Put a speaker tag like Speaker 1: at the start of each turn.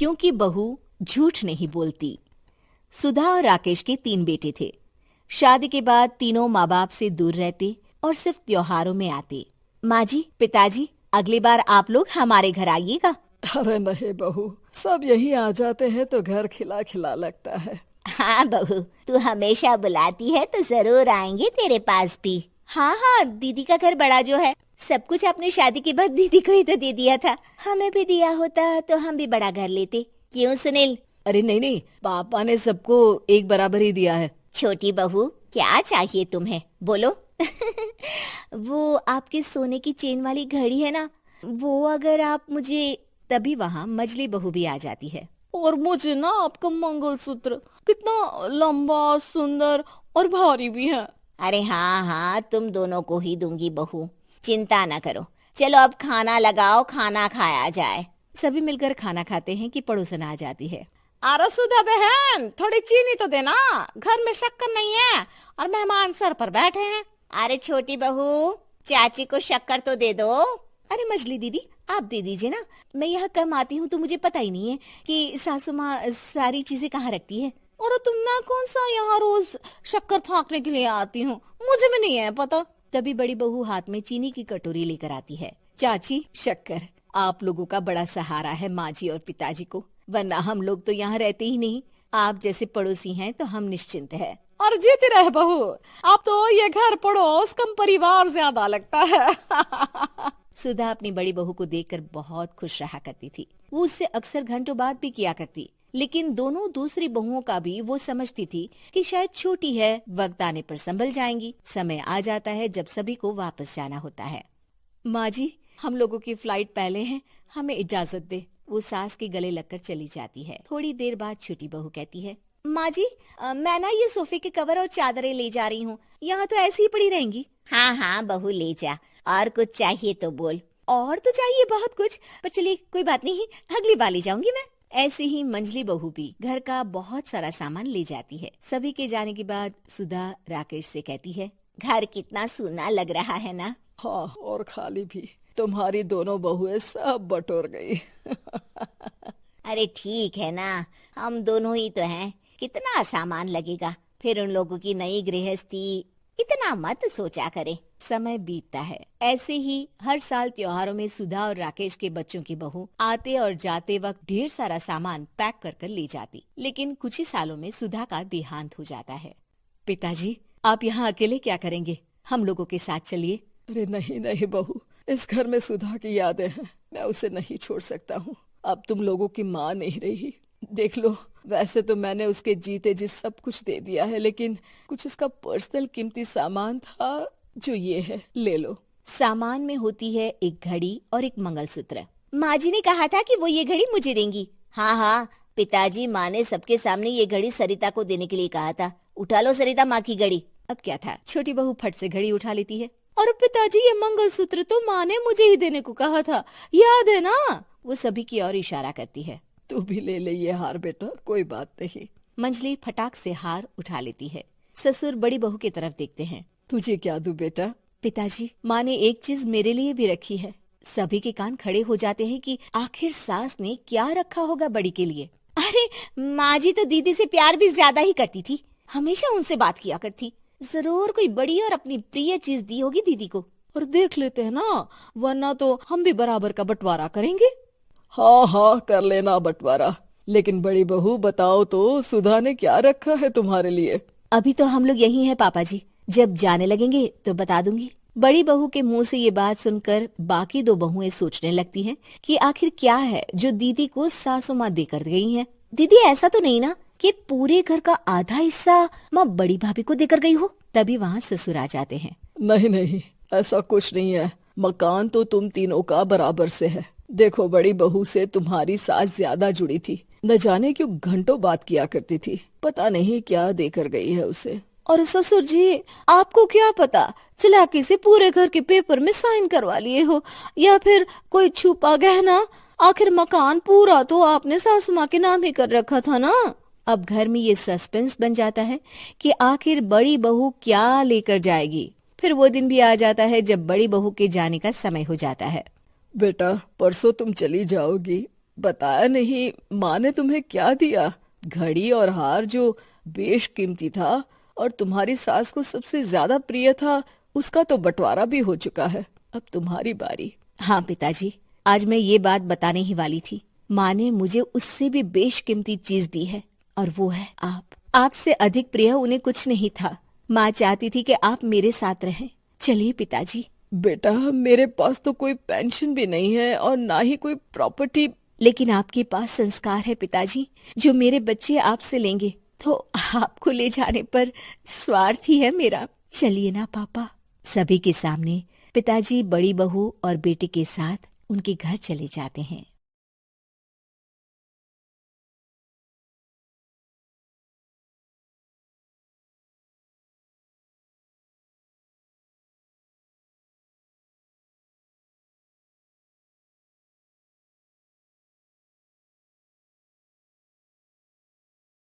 Speaker 1: क्योंकि बहू झूठ नहीं बोलती। सुधा और राकेश के 3 बेटे थे। शादी के बाद तीनों माँ बाप से दूर रहते और सिर्फ त्योहारों में आते। माँ जी, पिताजी, अगली बार आप लोग हमारे घर आइएगा।
Speaker 2: अरे नहीं बहू, सब यही आ जाते हैं तो घर खिला खिला लगता है।
Speaker 3: हाँ बहू, तू हमेशा बुलाती है तो जरूर आएंगे तेरे पास भी।
Speaker 1: हाँ हाँ, दीदी का घर बड़ा जो है, सब कुछ आपने शादी के बाद दीदी को ही तो दे दिया था। हमें भी दिया होता तो हम भी बड़ा घर लेते। क्यों सुनील?
Speaker 2: अरे नहीं नहीं, पापा ने सबको एक बराबर ही दिया है।
Speaker 3: छोटी बहू, क्या चाहिए तुम्हें, बोलो।
Speaker 1: वो आपके सोने की चेन वाली घड़ी है ना, वो अगर आप मुझे, तभी वहाँ मजली बहू भी आ जाती है।
Speaker 2: और मुझे ना आपका मंगलसूत्र कितना लंबा, सुंदर और भारी भी है।
Speaker 3: अरे हाँ हाँ, तुम दोनों को ही दूंगी बहू, चिंता ना करो। चलो अब खाना लगाओ, खाना खाया जाए।
Speaker 1: सभी मिलकर खाना खाते हैं कि पड़ोसन आ जाती है।
Speaker 4: अरे सुधा बहन, थोड़ी चीनी तो देना, घर में शक्कर नहीं है और मेहमान सर पर बैठे हैं।
Speaker 3: अरे छोटी बहू, चाची को शक्कर तो दे दो।
Speaker 1: अरे मजली दीदी, आप दे दीजिए ना, मैं यहाँ कम आती हूँ तो मुझे पता ही नहीं है कि सासू माँ सारी चीजें कहाँ रखती है।
Speaker 4: और तुम, मैं कौन सा यहाँ रोज शक्कर फाँकने के लिए आती हूँ, मुझे भी नहीं है पता।
Speaker 1: तभी बड़ी बहू हाथ में चीनी की कटोरी लेकर आती है। चाची, शक्कर आप लोगों का बड़ा सहारा है माँ जी और पिताजी को, वरना हम लोग तो यहाँ रहते ही नहीं। आप जैसे पड़ोसी हैं तो हम निश्चिंत है।
Speaker 4: और जीती रहे बहू, अब तो ये घर पड़ोस कम परिवार ज्यादा लगता है।
Speaker 1: सुधा अपनी बड़ी बहू को देखकर बहुत खुश रहा करती थी। वो उससे अक्सर घंटों बात भी किया करती, लेकिन दोनों दूसरी बहुओं का भी वो समझती थी कि शायद छोटी है, वक्त आने पर संभल जाएंगी। समय आ जाता है जब सभी को वापस जाना होता है। माँ जी, हम लोगों की फ्लाइट पहले है, हमें इजाजत दे। वो सास के गले लगकर चली जाती है। थोड़ी देर बाद छोटी बहू कहती है, माँ जी, मैं ना ये सोफे के कवर और चादरें ले जा रही हूँ, यहाँ तो ऐसी ही पड़ी रहेंगी।
Speaker 3: हाँ हाँ बहू, ले जा, और कुछ चाहिए तो बोल।
Speaker 1: और तो चाहिए बहुत कुछ, पर चलिए कोई बात नहीं, अगली बार ले जाऊंगी मैं। ऐसे ही मंजली बहू भी घर का बहुत सारा सामान ले जाती है। सभी के जाने के बाद सुधा राकेश से कहती है,
Speaker 3: घर कितना सूना लग रहा है ना।
Speaker 2: हाँ, और खाली भी। तुम्हारी दोनों बहुएं सब बटोर गई।
Speaker 3: अरे ठीक है ना, हम दोनों ही तो हैं, कितना सामान लगेगा, फिर उन लोगों की नई गृहस्थी, इतना मत सोचा करे।
Speaker 1: समय बीतता है। ऐसे ही हर साल त्योहारों में सुधा और राकेश के बच्चों की बहू आते और जाते वक्त ढेर सारा सामान पैक कर कर ले जाती। लेकिन कुछ ही सालों में सुधा का देहांत हो जाता है। पिताजी, आप यहाँ अकेले क्या करेंगे? हम लोगों के साथ चलिए।
Speaker 2: अरे नहीं नहीं बहू, इस घर में सुधा की यादें हैं, मैं उसे नहीं छोड़ सकता हूँ। अब तुम लोगों की माँ नहीं रही। देख लो, वैसे तो मैंने उसके जीते जी सब कुछ दे दिया है, लेकिन कुछ उसका पर्सनल कीमती सामान था जो ये है, ले लो।
Speaker 1: सामान में होती है एक घड़ी और एक मंगलसूत्र। माँ जी ने कहा था कि वो ये घड़ी मुझे देंगी।
Speaker 3: हाँ हाँ, पिताजी, माँ ने सबके सामने ये घड़ी सरिता को देने के लिए कहा था। उठा लो सरिता माँ की घड़ी।
Speaker 1: अब क्या था, छोटी बहू फट से घड़ी उठा लेती है।
Speaker 4: और पिताजी, ये मंगलसूत्र तो माँ ने मुझे ही देने को कहा था, याद है ना?
Speaker 1: वो सभी की ओर इशारा करती है।
Speaker 2: तू भी ले ले ये हार बेटा, कोई बात नहीं।
Speaker 1: मंजली फटाक से हार उठा लेती है। ससुर बड़ी बहू की तरफ देखते हैं।
Speaker 2: तुझे क्या दूं बेटा?
Speaker 1: पिताजी, माँ ने एक चीज मेरे लिए भी रखी है। सभी के कान खड़े हो जाते हैं कि आखिर सास ने क्या रखा होगा बड़ी के लिए।
Speaker 3: अरे माँ जी तो दीदी से प्यार भी ज्यादा ही करती थी,
Speaker 1: हमेशा उनसे बात किया करती। जरूर कोई बड़ी और अपनी प्रिय चीज दी होगी दीदी को।
Speaker 4: और देख लेते हैं ना, वरना तो हम भी बराबर का बंटवारा करेंगे।
Speaker 2: हाँ हाँ, कर लेना बंटवारा। लेकिन बड़ी बहू, बताओ तो, सुधा ने क्या रखा है तुम्हारे लिए?
Speaker 1: अभी तो हम लोग यही हैं पापा जी, जब जाने लगेंगे तो बता दूंगी। बड़ी बहू के मुंह से ये बात सुनकर बाकी दो बहुएं सोचने लगती हैं कि आखिर क्या है जो दीदी को सासू माँ देकर गई हैं। दीदी, ऐसा तो नहीं ना कि पूरे घर का आधा हिस्सा माँ बड़ी भाभी को देकर गई हो? तभी वहाँ ससुर आ जाते हैं।
Speaker 2: नहीं नहीं, ऐसा कुछ नहीं है। मकान तो तुम तीनों का बराबर से है। देखो, बड़ी बहू से तुम्हारी सास ज्यादा जुड़ी थी, न जाने क्यों घंटों बात किया करती थी। पता नहीं क्या देकर गई है उसे।
Speaker 4: और ससुर जी, आपको क्या पता, चालाकी से पूरे घर के पेपर में साइन करवा लिए हो, या फिर कोई छुपा गहना। आखिर मकान पूरा तो आपने सासू माँ के नाम ही कर रखा था ना।
Speaker 1: अब घर में ये सस्पेंस बन जाता है कि आखिर बड़ी बहू क्या लेकर जाएगी। फिर वो दिन भी आ जाता है जब बड़ी बहू के जाने का समय हो जाता है।
Speaker 2: बेटा, परसों तुम चली जाओगी, बताया नहीं, माँ ने तुम्हें क्या दिया? घड़ी और हार जो बेशकीमती था और तुम्हारी सास को सबसे ज्यादा प्रिय था, उसका तो बंटवारा भी हो चुका है। अब तुम्हारी बारी।
Speaker 1: हाँ पिताजी, आज मैं ये बात बताने ही वाली थी। माँ ने मुझे उससे भी बेशकीमती चीज दी है और वो है आप। आपसे अधिक प्रिय उन्हें कुछ नहीं था। माँ चाहती थी कि आप मेरे साथ रहें। चलिए पिताजी।
Speaker 2: बेटा, मेरे पास तो कोई पेंशन भी नहीं है और ना ही कोई प्रॉपर्टी।
Speaker 1: लेकिन आपके पास संस्कार है पिताजी, जो मेरे बच्चे आपसे लेंगे, तो आपको ले जाने पर स्वार्थ ही है मेरा। चलिए ना पापा। सभी के सामने पिताजी बड़ी बहू और बेटे के साथ उनके घर चले जाते हैं।